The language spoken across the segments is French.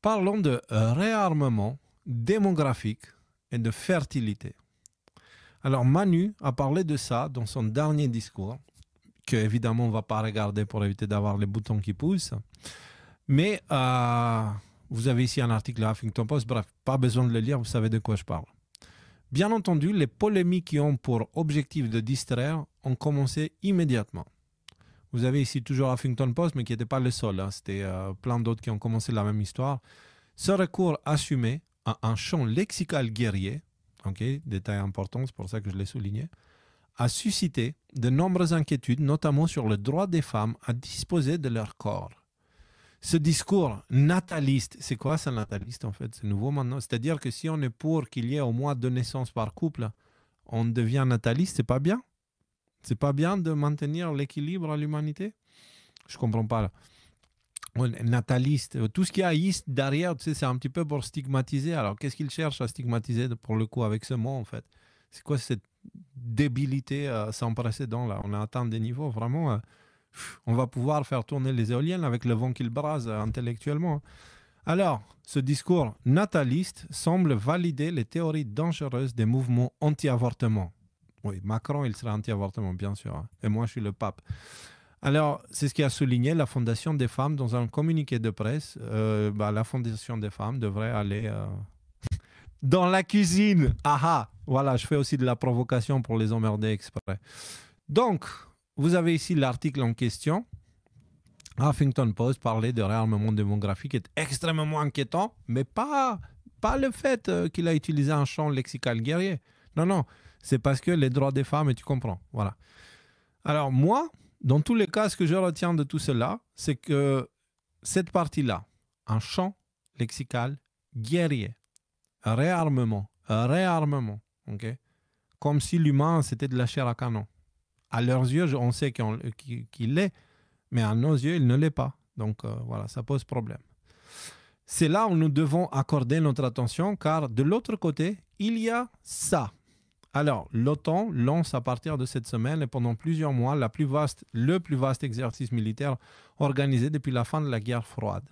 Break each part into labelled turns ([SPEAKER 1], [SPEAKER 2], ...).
[SPEAKER 1] Parlons de réarmement démographique et de fertilité. Alors Manu a parlé de ça dans son dernier discours, que évidemment on ne va pas regarder pour éviter d'avoir les boutons qui poussent. Mais vous avez ici un article à Huffington Post, bref, pas besoin de le lire, vous savez de quoi je parle. Bien entendu, les polémiques qui ont pour objectif de distraire ont commencé immédiatement. Vous avez ici toujours Huffington Post, mais qui n'était pas le seul. Hein. C'était plein d'autres qui ont commencé la même histoire. Ce recours assumé à un champ lexical guerrier, détail important, c'est pour ça que je l'ai souligné, a suscité de nombreuses inquiétudes, notamment sur le droit des femmes à disposer de leur corps. Ce discours nataliste, c'est quoi ça nataliste en fait? C'est nouveau maintenant. C'est-à-dire que si on est pour qu'il y ait au moins 2 naissances par couple, on devient nataliste, c'est pas bien? C'est pas bien de maintenir l'équilibre à l'humanité? Je comprends pas. Nataliste, tout ce qui a iste derrière, tu sais, c'est un petit peu pour stigmatiser. Alors qu'est-ce qu'il cherche à stigmatiser pour le coup avec ce mot en fait? C'est quoi cette débilité sans précédent là? On a atteint des niveaux vraiment... on va pouvoir faire tourner les éoliennes avec le vent qu'il brase intellectuellement. Alors, ce discours nataliste semble valider les théories dangereuses des mouvements anti-avortement. Oui, Macron, il sera anti-avortement, bien sûr. Hein. Et moi, je suis le pape. Alors, c'est ce qui a souligné la Fondation des femmes dans un communiqué de presse. La Fondation des femmes devrait aller dans la cuisine. Ah, voilà, je fais aussi de la provocation pour les emmerder exprès. Donc, vous avez ici l'article en question. Huffington Post parlait de réarmement démographique qui est extrêmement inquiétant, mais pas le fait qu'il a utilisé un champ lexical guerrier. Non, c'est parce que les droits des femmes, et tu comprends. Voilà. Alors moi, dans tous les cas, ce que je retiens de tout cela, c'est que cette partie-là, un champ lexical guerrier, un réarmement, comme si l'humain, c'était de la chair à canon. À leurs yeux, on sait qu'il l'est, mais à nos yeux, il ne l'est pas. Donc voilà, ça pose problème. C'est là où nous devons accorder notre attention, car de l'autre côté, il y a ça. Alors, l'OTAN lance à partir de cette semaine et pendant plusieurs mois le plus vaste exercice militaire organisé depuis la fin de la guerre froide.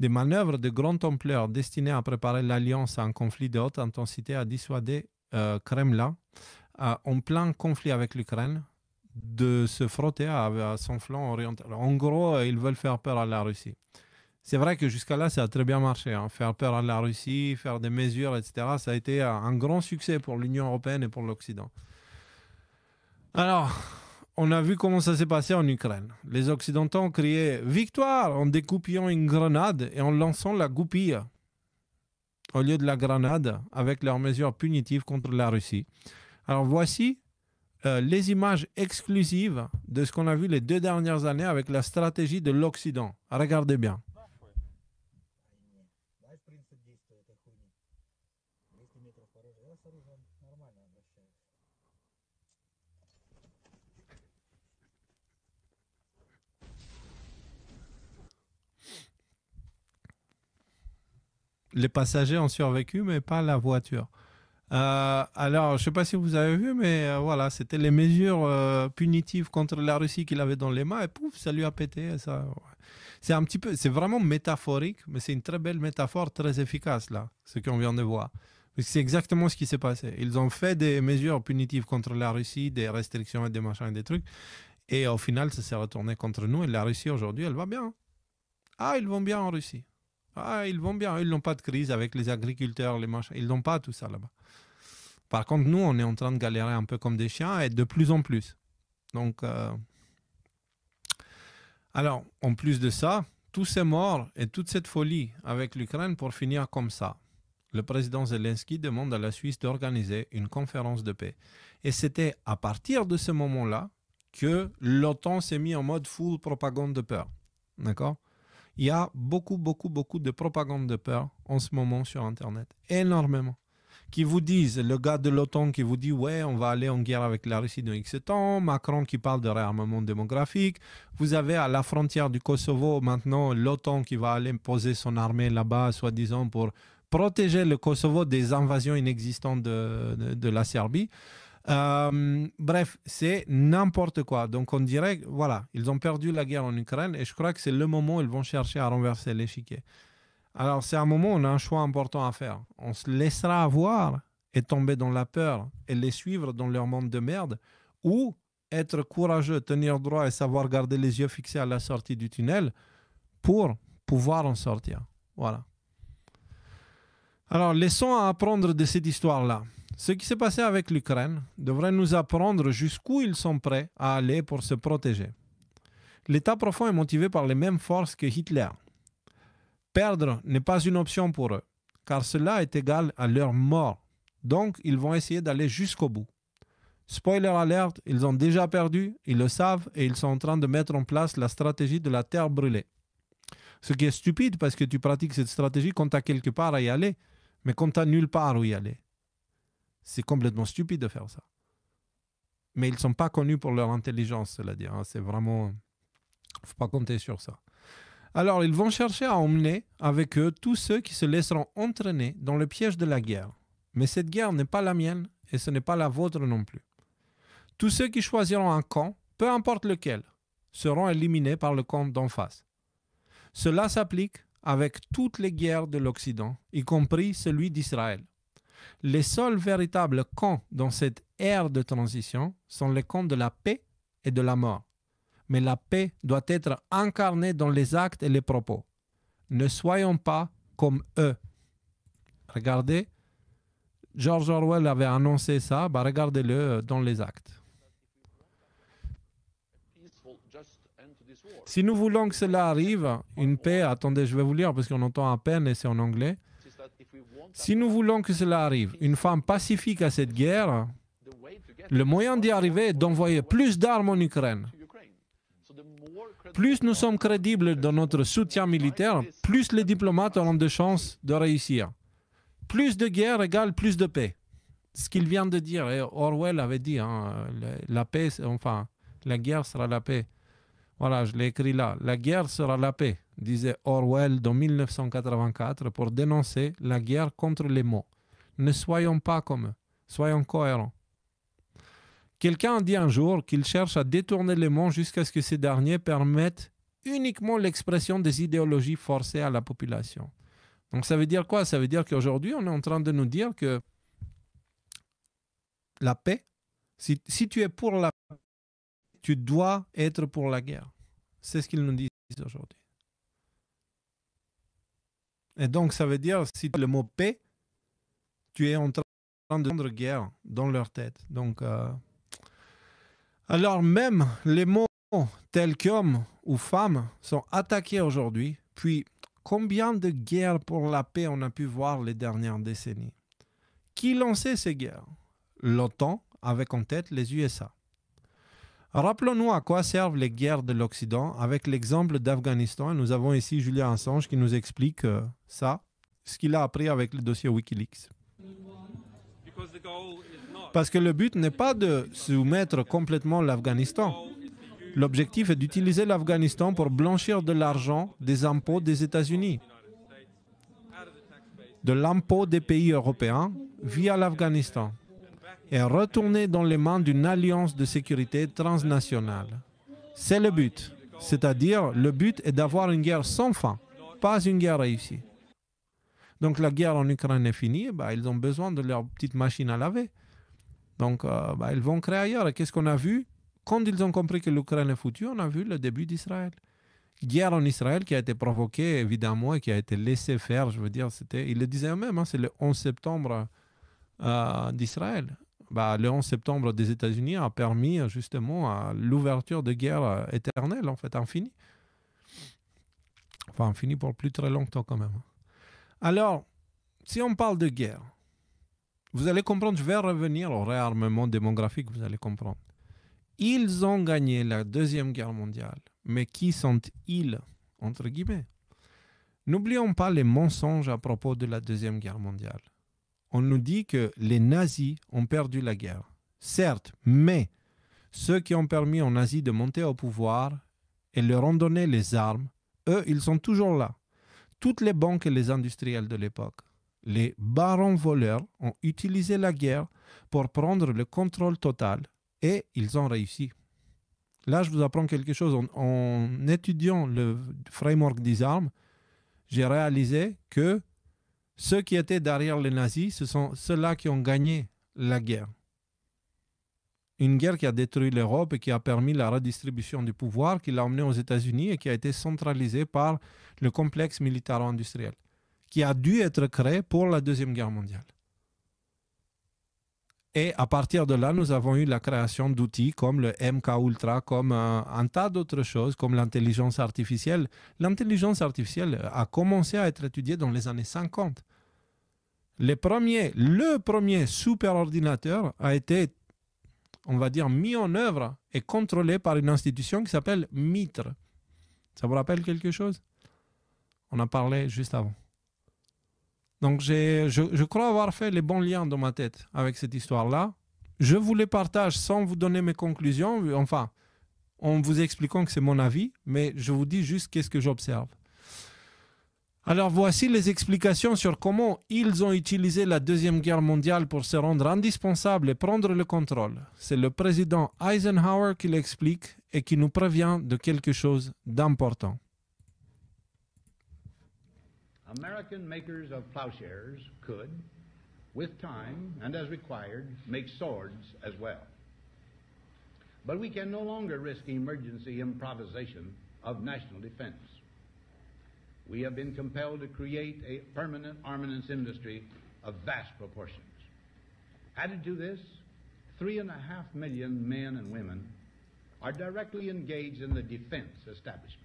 [SPEAKER 1] Des manœuvres de grande ampleur destinées à préparer l'alliance à un conflit de haute intensité à dissuader Kremlin, en plein conflit avec l'Ukraine, de se frotter à son flanc oriental. En gros, ils veulent faire peur à la Russie. C'est vrai que jusqu'à là, ça a très bien marché. Hein. Faire peur à la Russie, faire des mesures, etc. Ça a été un grand succès pour l'Union européenne et pour l'Occident. Alors, on a vu comment ça s'est passé en Ukraine. Les Occidentaux ont crié « Victoire !» en découpillant une grenade et en lançant la goupille au lieu de la grenade avec leurs mesures punitives contre la Russie. Alors voici les images exclusives de ce qu'on a vu les 2 dernières années avec la stratégie de l'Occident. Regardez bien. Les passagers ont survécu, mais pas la voiture. Alors, je ne sais pas si vous avez vu, mais voilà, c'était les mesures punitives contre la Russie qu'il avait dans les mains, et pouf, ça lui a pété. Ça, ouais. C'est vraiment métaphorique, mais c'est une très belle métaphore, très efficace, là, ce qu'on vient de voir. Parce que c'est exactement ce qui s'est passé. Ils ont fait des mesures punitives contre la Russie, des restrictions et des machins et des trucs, et au final, ça s'est retourné contre nous, et la Russie, aujourd'hui, elle va bien. Ah, ils vont bien en Russie. Ah, ils vont bien. Ils n'ont pas de crise avec les agriculteurs, les machins. Ils n'ont pas tout ça là-bas. Par contre, nous, on est en train de galérer un peu comme des chiens et de plus en plus. Donc, alors, en plus de ça, tous ces morts et toute cette folie avec l'Ukraine pour finir comme ça. Le président Zelensky demande à la Suisse d'organiser une conférence de paix. Et c'était à partir de ce moment-là que l'OTAN s'est mis en mode full propagande de peur. D'accord ? Il y a beaucoup de propagande de peur en ce moment sur Internet. Énormément. Qui vous disent, le gars de l'OTAN qui vous dit « Ouais, on va aller en guerre avec la Russie dans X temps », Macron qui parle de réarmement démographique. Vous avez à la frontière du Kosovo maintenant l'OTAN qui va aller poser son armée là-bas, soi-disant pour protéger le Kosovo des invasions inexistantes de la Serbie. Bref, c'est n'importe quoi. Donc on dirait, voilà, ils ont perdu la guerre en Ukraine et je crois que c'est le moment où ils vont chercher à renverser l'échiquier. Alors, c'est un moment où on a un choix important à faire. On se laissera avoir et tomber dans la peur et les suivre dans leur monde de merde, ou être courageux, tenir droit et savoir garder les yeux fixés à la sortie du tunnel pour pouvoir en sortir. Voilà. Alors, leçons à apprendre de cette histoire-là. Ce qui s'est passé avec l'Ukraine devrait nous apprendre jusqu'où ils sont prêts à aller pour se protéger. L'État profond est motivé par les mêmes forces que Hitler. Perdre n'est pas une option pour eux, car cela est égal à leur mort. Donc, ils vont essayer d'aller jusqu'au bout. Spoiler alert, ils ont déjà perdu, ils le savent, et ils sont en train de mettre en place la stratégie de la terre brûlée. Ce qui est stupide, parce que tu pratiques cette stratégie quand tu as quelque part à y aller, mais quand tu n'as nulle part où y aller. C'est complètement stupide de faire ça. Mais ils ne sont pas connus pour leur intelligence, cela dit. C'est vraiment... Il ne faut pas compter sur ça. Alors, ils vont chercher à emmener avec eux tous ceux qui se laisseront entraîner dans le piège de la guerre. Mais cette guerre n'est pas la mienne et ce n'est pas la vôtre non plus. Tous ceux qui choisiront un camp, peu importe lequel, seront éliminés par le camp d'en face. Cela s'applique avec toutes les guerres de l'Occident, y compris celui d'Israël. Les seuls véritables camps dans cette ère de transition sont les camps de la paix et de la mort. Mais la paix doit être incarnée dans les actes et les propos. Ne soyons pas comme eux. Regardez, George Orwell avait annoncé ça, regardez-le dans les actes. Si nous voulons que cela arrive, une paix, attendez, je vais vous lire parce qu'on entend à peine et c'est en anglais. Si nous voulons que cela arrive, une femme pacifique à cette guerre, le moyen d'y arriver est d'envoyer plus d'armes en Ukraine. Plus nous sommes crédibles dans notre soutien militaire, plus les diplomates auront de chances de réussir. Plus de guerre égale plus de paix. Ce qu'il vient de dire, et Orwell avait dit, la paix, enfin, la guerre sera la paix. Voilà, je l'ai écrit là. La guerre sera la paix, disait Orwell dans 1984 pour dénoncer la guerre contre les mots. Ne soyons pas comme eux, soyons cohérents. Quelqu'un a dit un jour qu'il cherche à détourner les mots jusqu'à ce que ces derniers permettent uniquement l'expression des idéologies forcées à la population. Donc ça veut dire quoi? Ça veut dire qu'aujourd'hui, on est en train de nous dire que la paix, si tu es pour la paix, tu dois être pour la guerre. C'est ce qu'ils nous disent aujourd'hui. Et donc ça veut dire, si tu as le mot paix, tu es en train de rendre guerre dans leur tête. Donc... Alors même les mots tels qu'homme ou femme sont attaqués aujourd'hui. Puis combien de guerres pour la paix on a pu voir les dernières décennies? Qui lançait ces guerres? L'OTAN avec en tête les USA. Rappelons-nous à quoi servent les guerres de l'Occident avec l'exemple d'Afghanistan. Nous avons ici Julian Assange qui nous explique ça, ce qu'il a appris avec le dossier Wikileaks. Parce que le but n'est pas de soumettre complètement l'Afghanistan. L'objectif est d'utiliser l'Afghanistan pour blanchir de l'argent des impôts des États-Unis, de l'impôt des pays européens via l'Afghanistan, et retourner dans les mains d'une alliance de sécurité transnationale. C'est le but. C'est-à-dire, le but est d'avoir une guerre sans fin, pas une guerre réussie. Donc la guerre en Ukraine est finie, ils ont besoin de leur petite machine à laver. Donc, ils vont créer ailleurs. Et qu'est-ce qu'on a vu? Quand ils ont compris que l'Ukraine est foutue, on a vu le début d'Israël. Guerre en Israël qui a été provoquée, évidemment, et qui a été laissée faire. Je veux dire, ils le disaient eux-mêmes, c'est le 11 septembre d'Israël. Le 11 septembre des États-Unis a permis justement à l'ouverture de guerre éternelle, en fait, infinie. Enfin, infinie pour plus très longtemps quand même. Alors, si on parle de guerre, vous allez comprendre, je vais revenir au réarmement démographique, vous allez comprendre. Ils ont gagné la Deuxième Guerre mondiale, mais qui sont-ils, entre guillemets? N'oublions pas les mensonges à propos de la Deuxième Guerre mondiale. On nous dit que les nazis ont perdu la guerre. Certes, mais ceux qui ont permis aux nazis de monter au pouvoir et leur ont donné les armes, eux, ils sont toujours là. Toutes les banques et les industriels de l'époque. Les barons voleurs ont utilisé la guerre pour prendre le contrôle total et ils ont réussi. Là, je vous apprends quelque chose. En étudiant le framework des armes, j'ai réalisé que ceux qui étaient derrière les nazis, ce sont ceux-là qui ont gagné la guerre. Une guerre qui a détruit l'Europe et qui a permis la redistribution du pouvoir, qui l'a emmené aux États-Unis et qui a été centralisée par le complexe militaro-industriel, qui a dû être créé pour la Deuxième Guerre mondiale. Et à partir de là, nous avons eu la création d'outils comme le MK Ultra, comme un tas d'autres choses, comme l'intelligence artificielle. L'intelligence artificielle a commencé à être étudiée dans les années 50. Le premier superordinateur a été, on va dire, mis en œuvre et contrôlé par une institution qui s'appelle MITRE. Ça vous rappelle quelque chose? On en parlait juste avant. Donc, je crois avoir fait les bons liens dans ma tête avec cette histoire-là. Je vous les partage sans vous donner mes conclusions, enfin, en vous expliquant que c'est mon avis, mais je vous dis juste qu'est-ce que j'observe. Alors, voici les explications sur comment ils ont utilisé la Deuxième Guerre mondiale pour se rendre indispensables et prendre le contrôle. C'est le président Eisenhower qui l'explique et qui nous prévient de quelque chose d'important.
[SPEAKER 2] American makers of plowshares could, with time and as required, make swords as well. But we can no longer risk emergency improvisation of national defense. We have been compelled to create a permanent armaments industry of vast proportions. Added to this, 3.5 million men and women are directly engaged in the defense establishment.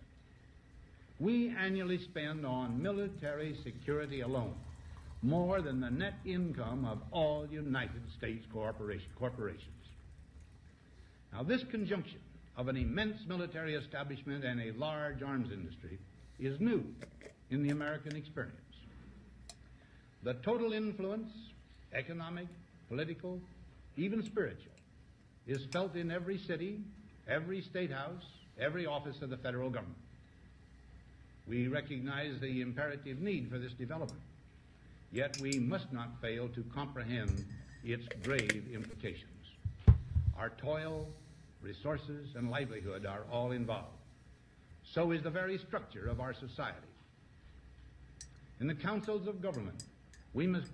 [SPEAKER 2] We annually spend on military security alone more than the net income of all United States corporations. Now, this conjunction of an immense military establishment and a large arms industry is new in the American experience. The total influence, economic, political, even spiritual, is felt in every city, every state house, every office of the federal government. We recognize the imperative need for this development, yet we must not fail to comprehend its grave implications. Our toil, resources, and livelihood are all involved. So is the very structure of our society. In the councils of government, we must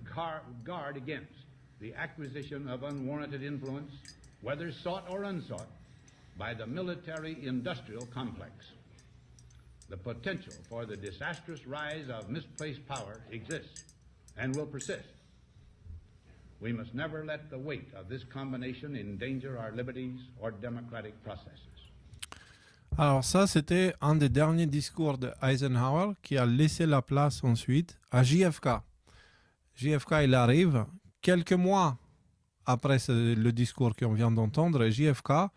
[SPEAKER 2] guard against the acquisition of unwarranted influence, whether sought or unsought, by the military-industrial complex. The potential for the disastrous rise of misplaced power exists and will persist. We must never let the weight of this combination endanger our liberties or democratic processes.
[SPEAKER 1] Alors ça, c'était un des derniers discours de Eisenhower qui a laissé la place ensuite à JFK. JFK, il arrive quelques mois après le discours qu'on vient d'entendre. JFK,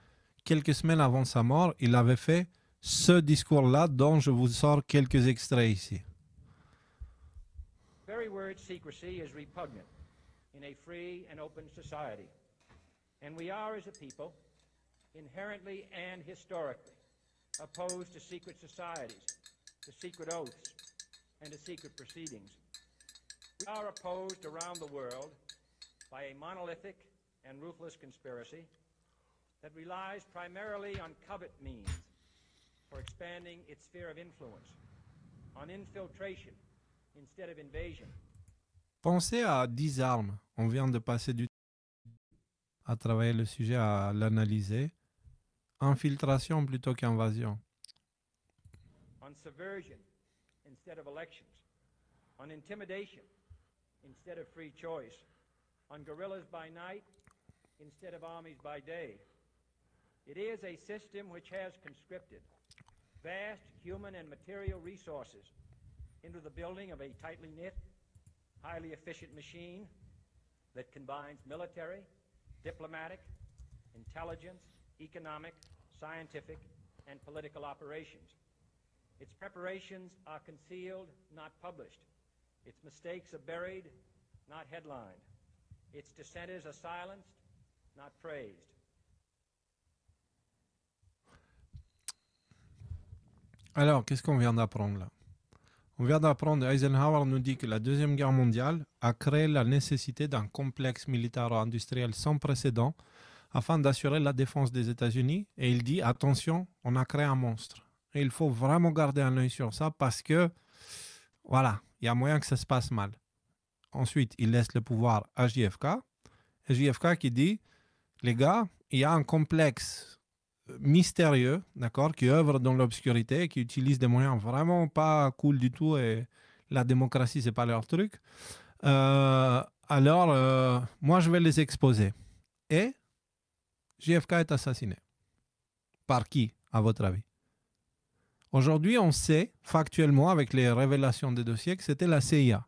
[SPEAKER 1] quelques semaines avant sa mort, il avait fait ce discours-là dont je vous sors quelques extraits ici.
[SPEAKER 3] The very word secrecy is repugnant in a free and open society. And we are, as a people, inherently and historically opposed to secret societies, to secret oaths, and to secret proceedings. We are opposed around the world by a monolithic and ruthless conspiracy that relies primarily on covert means for expanding its sphere of influence, on infiltration instead of invasion.
[SPEAKER 1] Pensez à 10 armes. On vient de passer du temps à travailler le sujet, à l'analyser. Infiltration plutôt qu'invasion.
[SPEAKER 3] On subversion instead of elections, on intimidation instead of free choice, on guerrillas by night instead of armies by day. It is a system which has conscripted vast human and material resources into the building of a tightly knit, highly efficient machine that combines military, diplomatic, intelligence, economic, scientific, and political operations. Its preparations are concealed, not published. Its mistakes are buried, not headlined. Its dissenters are silenced, not praised.
[SPEAKER 1] Alors, qu'est-ce qu'on vient d'apprendre là? On vient d'apprendre, Eisenhower nous dit que la Deuxième Guerre mondiale a créé la nécessité d'un complexe militaro-industriel sans précédent afin d'assurer la défense des États-Unis. Et il dit, attention, on a créé un monstre. Et il faut vraiment garder un œil sur ça parce que voilà, il y a moyen que ça se passe mal. Ensuite, il laisse le pouvoir à JFK. Et JFK qui dit, les gars, il y a un complexe mystérieux, d'accord, qui œuvre dans l'obscurité, qui utilise des moyens vraiment pas cool du tout et la démocratie, c'est pas leur truc. Alors, moi, je vais les exposer. Et JFK est assassiné. Par qui, à votre avis? Aujourd'hui, on sait factuellement, avec les révélations des dossiers, que c'était la CIA.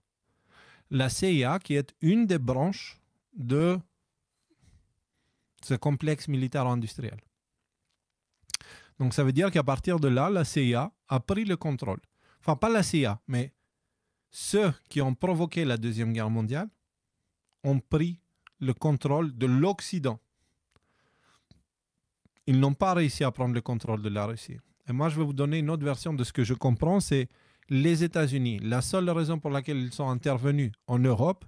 [SPEAKER 1] La CIA qui est une des branches de ce complexe militaire-industriel. Donc, ça veut dire qu'à partir de là, la CIA a pris le contrôle. Enfin, pas la CIA, mais ceux qui ont provoqué la Deuxième Guerre mondiale ont pris le contrôle de l'Occident. Ils n'ont pas réussi à prendre le contrôle de la Russie. Et moi, je vais vous donner une autre version de ce que je comprends, c'est les États-Unis. La seule raison pour laquelle ils sont intervenus en Europe,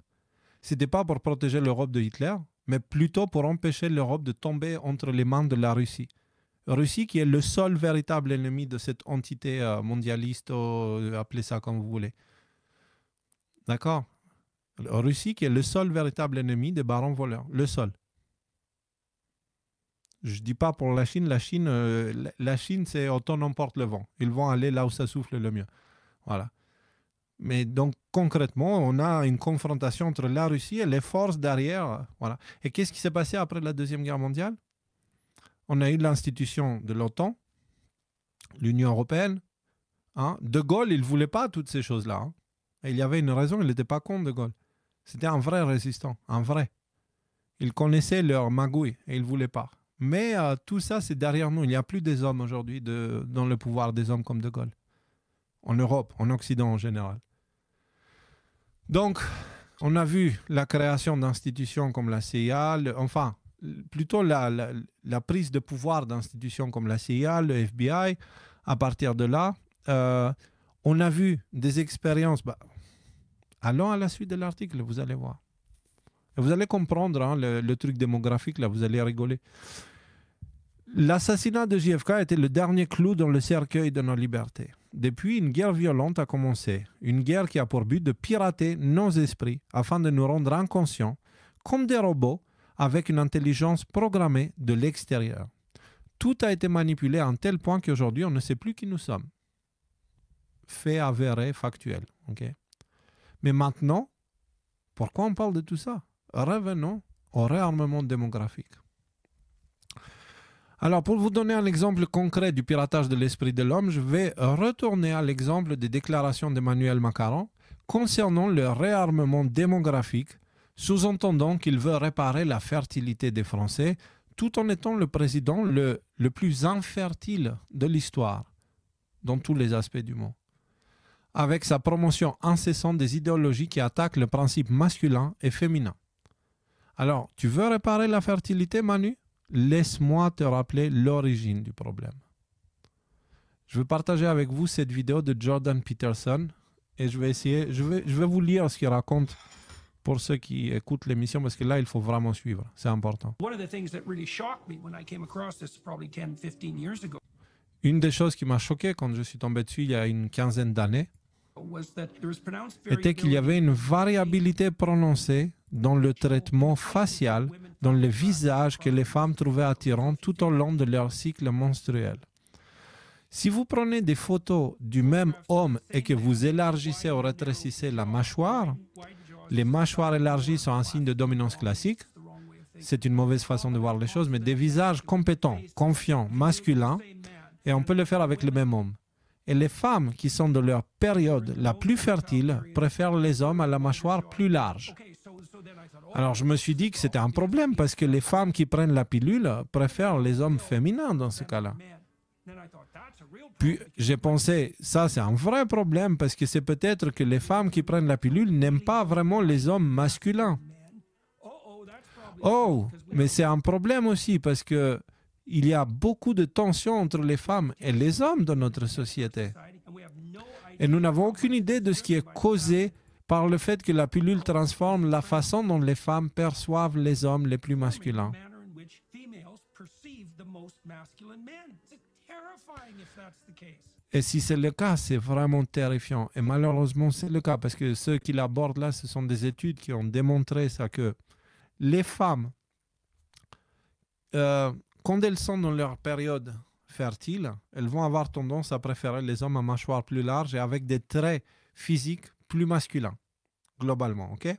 [SPEAKER 1] ce n'était pas pour protéger l'Europe de Hitler, mais plutôt pour empêcher l'Europe de tomber entre les mains de la Russie. Russie qui est le seul véritable ennemi de cette entité mondialiste, appelez ça comme vous voulez. D'accord? Russie qui est le seul véritable ennemi des barons voleurs. Le seul. Je ne dis pas pour la Chine. La Chine, c'est autant n'emporte le vent. Ils vont aller là où ça souffle le mieux. Voilà. Mais donc, concrètement, on a une confrontation entre la Russie et les forces derrière. Voilà. Et qu'est-ce qui s'est passé après la Deuxième Guerre mondiale? On a eu l'institution de l'OTAN, l'Union européenne. Hein. De Gaulle, il ne voulait pas toutes ces choses-là. Hein. Et il y avait une raison, il n'était pas contre De Gaulle. C'était un vrai résistant, un vrai. Il connaissait leur magouille et il ne voulait pas. Mais tout ça, c'est derrière nous. Il n'y a plus des hommes aujourd'hui dans le pouvoir des hommes comme De Gaulle. En Europe, en Occident en général. Donc, on a vu la création d'institutions comme la CIA, plutôt la prise de pouvoir d'institutions comme la CIA, le FBI. À partir de là, on a vu des expériences. Allons à la suite de l'article, vous allez voir. Et vous allez comprendre hein, le truc démographique, là, vous allez rigoler. L'assassinat de JFK était le dernier clou dans le cercueil de nos libertés. Depuis, une guerre violente a commencé. Une guerre qui a pour but de pirater nos esprits afin de nous rendre inconscients, comme des robots, avec une intelligence programmée de l'extérieur. Tout a été manipulé à un tel point qu'aujourd'hui, on ne sait plus qui nous sommes. Fait avéré, factuel. Okay? Mais maintenant, pourquoi on parle de tout ça? Revenons au réarmement démographique. Alors, pour vous donner un exemple concret du piratage de l'esprit de l'homme, je vais retourner à l'exemple des déclarations d'Emmanuel Macron concernant le réarmement démographique, sous-entendant qu'il veut réparer la fertilité des Français, tout en étant le président le plus infertile de l'histoire, dans tous les aspects du monde, avec sa promotion incessante des idéologies qui attaquent le principe masculin et féminin. Alors, tu veux réparer la fertilité, Manu? Laisse-moi te rappeler l'origine du problème. Je vais partager avec vous cette vidéo de Jordan Peterson et je vais vous lire ce qu'il raconte pour ceux qui écoutent l'émission parce que là, il faut vraiment suivre. C'est important. Une des choses qui m'a choqué quand je suis tombé dessus il y a une quinzaine d'années était qu'il y avait une variabilité prononcée dans le traitement facial, dans le visage que les femmes trouvaient attirant tout au long de leur cycle menstruel. Si vous prenez des photos du même homme et que vous élargissez ou rétrécissez la mâchoire, les mâchoires élargies sont un signe de dominance classique. C'est une mauvaise façon de voir les choses, mais des visages compétents, confiants, masculins, et on peut le faire avec le même homme. Et les femmes qui sont dans leur période la plus fertile préfèrent les hommes à la mâchoire plus large. Alors je me suis dit que c'était un problème parce que les femmes qui prennent la pilule préfèrent les hommes féminins dans ce cas-là. Puis j'ai pensé, ça c'est un vrai problème parce que c'est peut-être que les femmes qui prennent la pilule n'aiment pas vraiment les hommes masculins. Oh, mais c'est un problème aussi parce que il y a beaucoup de tensions entre les femmes et les hommes dans notre société. Et nous n'avons aucune idée de ce qui est causé par le fait que la pilule transforme la façon dont les femmes perçoivent les hommes les plus masculins. Et si c'est le cas, c'est vraiment terrifiant. Et malheureusement, c'est le cas parce que ceux qui l'abordent là, ce sont des études qui ont démontré ça, que les femmes, quand elles sont dans leur période fertile, elles vont avoir tendance à préférer les hommes à mâchoire plus large et avec des traits physiques plus masculins, globalement. Ok?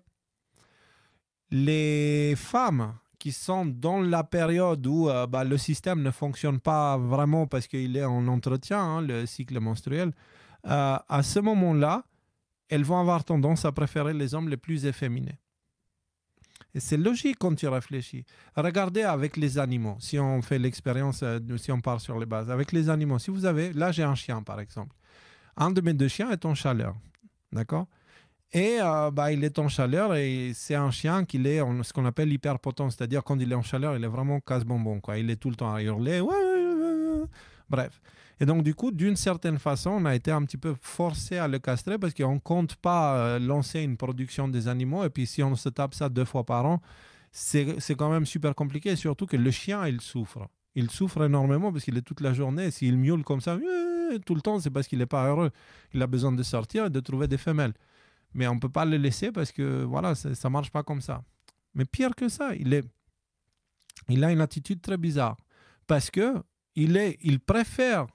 [SPEAKER 1] Les femmes qui sont dans la période où le système ne fonctionne pas vraiment parce qu'il est en entretien, hein, le cycle menstruel, à ce moment-là, elles vont avoir tendance à préférer les hommes les plus efféminés. Et c'est logique quand tu réfléchis. Regardez avec les animaux, si on fait l'expérience, si on part sur les bases. Avec les animaux, si vous avez, là j'ai un chien par exemple. Un de mes deux chiens est en chaleur, d'accord? Et il est en chaleur et c'est un chien qui est en ce qu'on appelle hyperpotent, c'est-à-dire quand il est en chaleur, il est vraiment casse-bonbon, quoi. Il est tout le temps à hurler. Bref. Et donc du coup, d'une certaine façon, on a été un petit peu forcé à le castrer parce qu'on ne compte pas lancer une production des animaux. Et puis si on se tape ça 2 fois par an, c'est quand même super compliqué. Surtout que le chien, il souffre. Il souffre énormément parce qu'il est toute la journée. S'il miaule comme ça tout le temps, c'est parce qu'il n'est pas heureux. Il a besoin de sortir et de trouver des femelles. Mais on ne peut pas le laisser parce que voilà, ça ne marche pas comme ça. Mais pire que ça, il a une attitude très bizarre. Parce qu'il préfère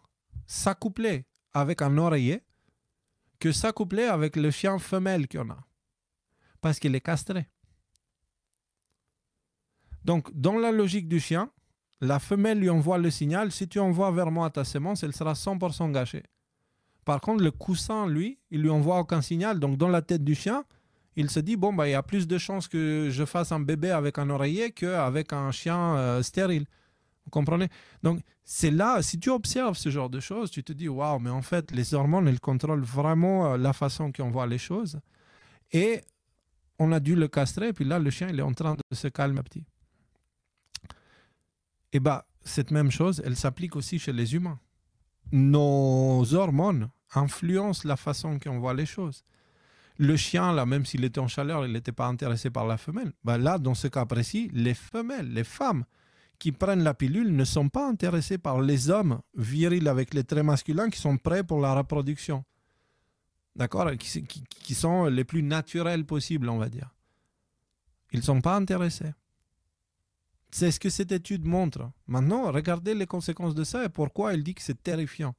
[SPEAKER 1] s'accoupler avec un oreiller que s'accoupler avec le chien femelle qu'on a. Parce qu'il est castré. Donc, dans la logique du chien, la femelle lui envoie le signal, si tu envoies vers moi ta sémence, elle sera 100% gâchée. Par contre, le coussin, lui, il lui envoie aucun signal. Donc, dans la tête du chien, il se dit, il y a plus de chances que je fasse un bébé avec un oreiller qu'avec un chien stérile. Vous comprenez? Donc, c'est là, si tu observes ce genre de choses, tu te dis, waouh, mais en fait, les hormones, elles contrôlent vraiment la façon qu'on voit les choses. Et on a dû le castrer, et puis là, le chien, il est en train de se calmer petit. Et cette même chose, elle s'applique aussi chez les humains. Nos hormones influencent la façon qu'on voit les choses. Le chien, là, même s'il était en chaleur, il n'était pas intéressé par la femelle. Là, dans ce cas précis, les femelles, les femmes qui prennent la pilule ne sont pas intéressées par les hommes virils avec les traits masculins qui sont prêts pour la reproduction. D'accord? Qui sont les plus naturels possibles, on va dire. Ils ne sont pas intéressés. C'est ce que cette étude montre. Maintenant, regardez les conséquences de ça et pourquoi elle dit que c'est terrifiant.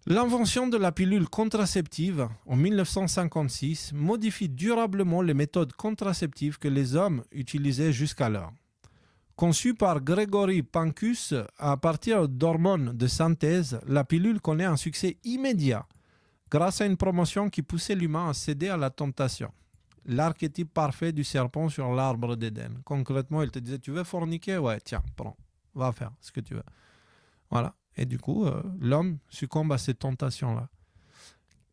[SPEAKER 1] L'invention de la pilule contraceptive en 1956 modifie durablement les méthodes contraceptives que les hommes utilisaient jusqu'alors. Conçue par Gregory Pincus à partir d'hormones de synthèse, la pilule connaît un succès immédiat grâce à une promotion qui poussait l'humain à céder à la tentation. L'archétype parfait du serpent sur l'arbre d'Éden. Concrètement, il te disait, tu veux forniquer? Ouais, tiens, prends, va faire ce que tu veux. Voilà. Et du coup, l'homme succombe à ces tentations-là.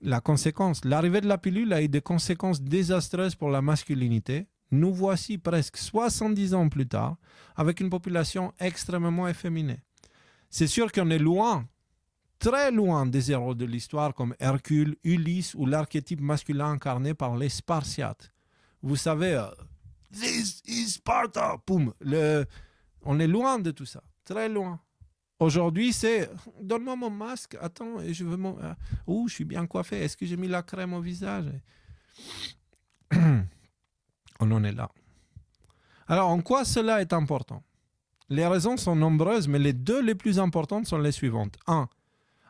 [SPEAKER 1] La conséquence, l'arrivée de la pilule a eu des conséquences désastreuses pour la masculinité. Nous voici presque 70 ans plus tard, avec une population extrêmement efféminée. C'est sûr qu'on est loin, très loin des héros de l'histoire comme Hercule, Ulysse ou l'archétype masculin incarné par les Spartiates. Vous savez, This is Sparta, poum, on est loin de tout ça, très loin. Aujourd'hui, c'est donne-moi mon masque, attends, je veux je suis bien coiffé, est-ce que j'ai mis la crème au visage? On en est là. Alors, en quoi cela est important? Les raisons sont nombreuses, mais les deux les plus importantes sont les suivantes. 1.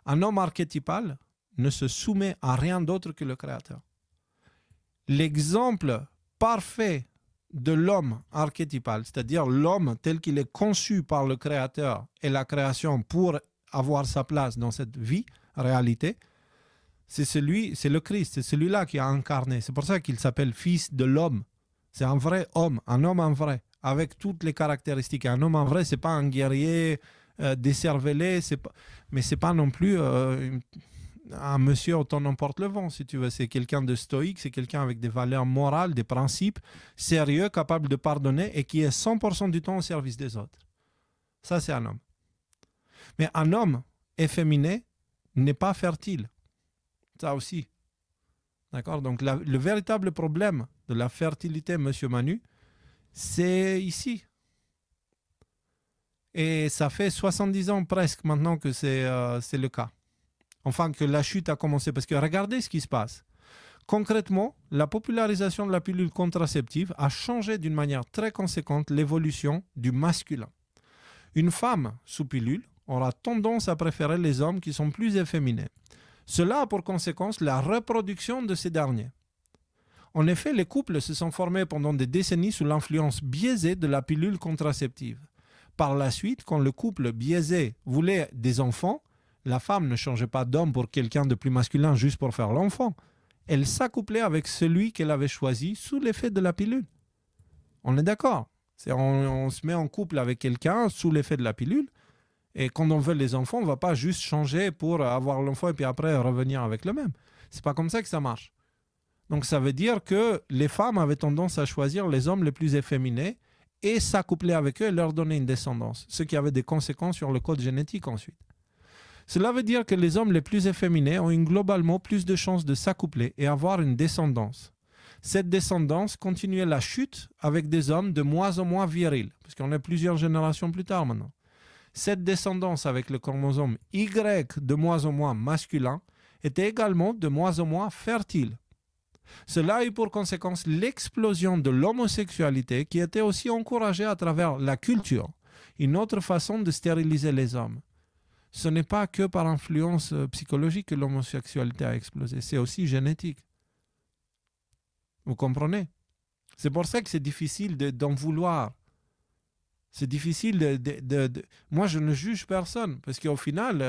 [SPEAKER 1] Un homme archétypal ne se soumet à rien d'autre que le Créateur. L'exemple parfait de l'homme archétypal, c'est-à-dire l'homme tel qu'il est conçu par le Créateur et la création pour avoir sa place dans cette vie, réalité, c'est le Christ, c'est celui-là qui a incarné. C'est pour ça qu'il s'appelle Fils de l'homme. C'est un vrai homme, un homme en vrai, avec toutes les caractéristiques. Un homme en vrai, ce n'est pas un guerrier décervelé, mais ce n'est pas non plus un monsieur autant n'emporte le vent, si tu veux. C'est quelqu'un de stoïque, c'est quelqu'un avec des valeurs morales, des principes, sérieux, capable de pardonner et qui est 100% du temps au service des autres. Ça, c'est un homme. Mais un homme efféminé n'est pas fertile. Ça aussi. D'accord? Donc, le véritable problème de la fertilité, monsieur Manu, c'est ici. Et ça fait 70 ans presque maintenant que c'est le cas. enfin que la chute a commencé. Parce que regardez ce qui se passe. Concrètement, la popularisation de la pilule contraceptive a changé d'une manière très conséquente l'évolution du masculin. Une femme sous pilule aura tendance à préférer les hommes qui sont plus efféminés. Cela a pour conséquence la reproduction de ces derniers. En effet, les couples se sont formés pendant des décennies sous l'influence biaisée de la pilule contraceptive. Par la suite, quand le couple biaisé voulait des enfants, la femme ne changeait pas d'homme pour quelqu'un de plus masculin juste pour faire l'enfant. Elle s'accouplait avec celui qu'elle avait choisi sous l'effet de la pilule. On est d'accord. On se met en couple avec quelqu'un sous l'effet de la pilule. Et quand on veut les enfants, on ne va pas juste changer pour avoir l'enfant et puis après revenir avec le même. Ce n'est pas comme ça que ça marche. Donc ça veut dire que les femmes avaient tendance à choisir les hommes les plus efféminés et s'accoupler avec eux et leur donner une descendance, ce qui avait des conséquences sur le code génétique ensuite. Cela veut dire que les hommes les plus efféminés ont globalement plus de chances de s'accoupler et avoir une descendance. Cette descendance continuait la chute avec des hommes de moins en moins virils, parce qu'on est plusieurs générations plus tard maintenant. Cette descendance avec le chromosome Y de moins en moins masculin était également de moins en moins fertile. Cela a eu pour conséquence l'explosion de l'homosexualité qui était aussi encouragée à travers la culture, une autre façon de stériliser les hommes. Ce n'est pas que par influence psychologique que l'homosexualité a explosé, c'est aussi génétique. Vous comprenez? C'est pour ça que c'est difficile d'en vouloir. C'est difficile Moi, je ne juge personne, parce qu'au final,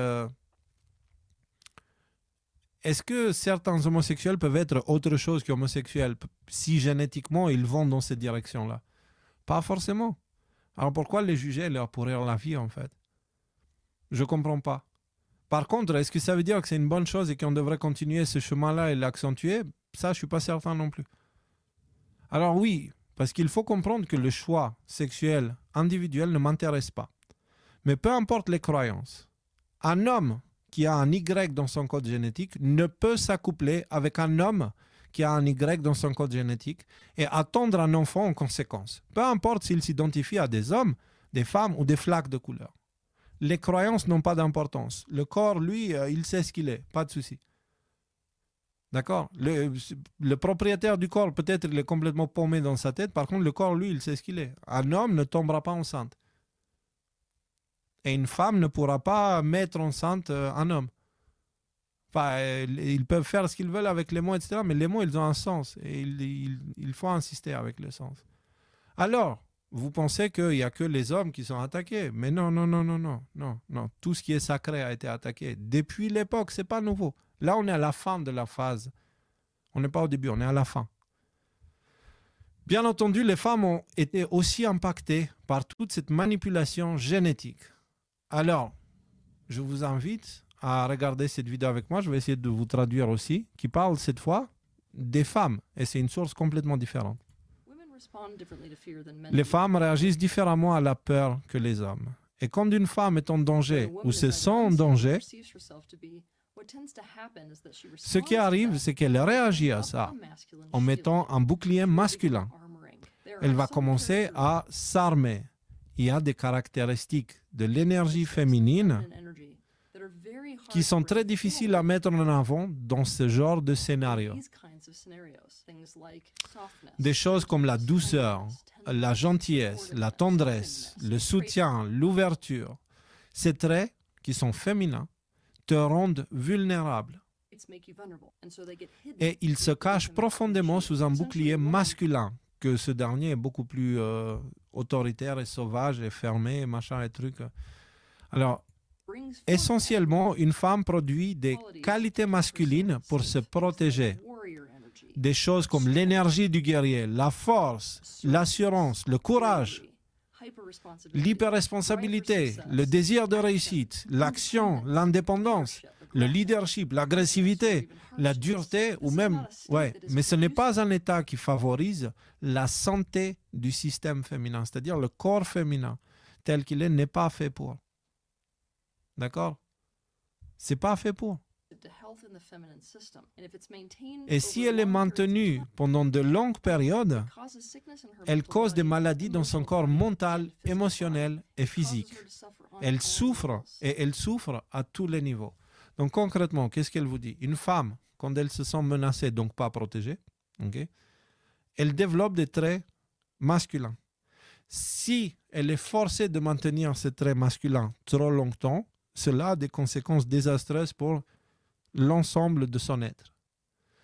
[SPEAKER 1] est-ce que certains homosexuels peuvent être autre chose qu'homosexuels si génétiquement ils vont dans cette direction-là? Pas forcément. Alors pourquoi les juger et leur pourrir la vie, en fait? Je ne comprends pas. Par contre, est-ce que ça veut dire que c'est une bonne chose et qu'on devrait continuer ce chemin-là et l'accentuer? Ça, je ne suis pas certain non plus. Alors oui, parce qu'il faut comprendre que le choix sexuel individuel ne m'intéresse pas. Mais peu importe les croyances, un homme qui a un Y dans son code génétique ne peut s'accoupler avec un homme qui a un Y dans son code génétique et attendre un enfant en conséquence. Peu importe s'il s'identifie à des hommes, des femmes ou des flaques de couleur. Les croyances n'ont pas d'importance. Le corps, lui, il sait ce qu'il est, pas de souci. D'accord? Le propriétaire du corps, peut-être il est complètement paumé dans sa tête. Par contre, le corps, lui, il sait ce qu'il est. Un homme ne tombera pas enceinte. Et une femme ne pourra pas mettre enceinte un homme. Enfin, ils peuvent faire ce qu'ils veulent avec les mots, etc. Mais les mots, ils ont un sens. Et il faut insister avec le sens. Alors, vous pensez qu'il n'y a que les hommes qui sont attaqués. Mais non. Tout ce qui est sacré a été attaqué. Depuis l'époque, ce n'est pas nouveau. Là, on est à la fin de la phase. On n'est pas au début, on est à la fin. Bien entendu, les femmes ont été aussi impactées par toute cette manipulation génétique. Alors, je vous invite à regarder cette vidéo avec moi. Je vais essayer de vous traduire aussi, qui parle cette fois des femmes. Et c'est une source complètement différente. Les femmes réagissent différemment à la peur que les hommes. Et quand une femme est en danger ou se sent en danger, ce qui arrive, c'est qu'elle réagit à ça en mettant un bouclier masculin. Elle va commencer à s'armer. Il y a des caractéristiques de l'énergie féminine qui sont très difficiles à mettre en avant dans ce genre de scénario. Des choses comme la douceur, la gentillesse, la tendresse, le soutien, l'ouverture. Ces traits qui sont féminins te rendent vulnérable. Et ils se cachent profondément sous un bouclier masculin, que ce dernier est beaucoup plus autoritaire et sauvage et fermé, et machin et truc. Alors, essentiellement, une femme produit des qualités masculines pour se protéger. Des choses comme l'énergie du guerrier, la force, l'assurance, le courage, l'hyperresponsabilité, le désir de réussite, l'action, l'indépendance, le leadership, l'agressivité, la dureté ou même... mais ce n'est pas un état qui favorise la santé du système féminin, c'est-à-dire le corps féminin tel qu'il est n'est pas fait pour. D'accord? C'est pas fait pour. Et si elle est maintenue pendant de longues périodes, elle cause des maladies dans son corps mental, émotionnel et physique. Elle souffre, et elle souffre à tous les niveaux. Donc concrètement, qu'est-ce qu'elle vous dit? Une femme, quand elle se sent menacée, donc pas protégée, okay, elle développe des traits masculins. Si elle est forcée de maintenir ces traits masculins trop longtemps, cela a des conséquences désastreuses pour l'ensemble de son être.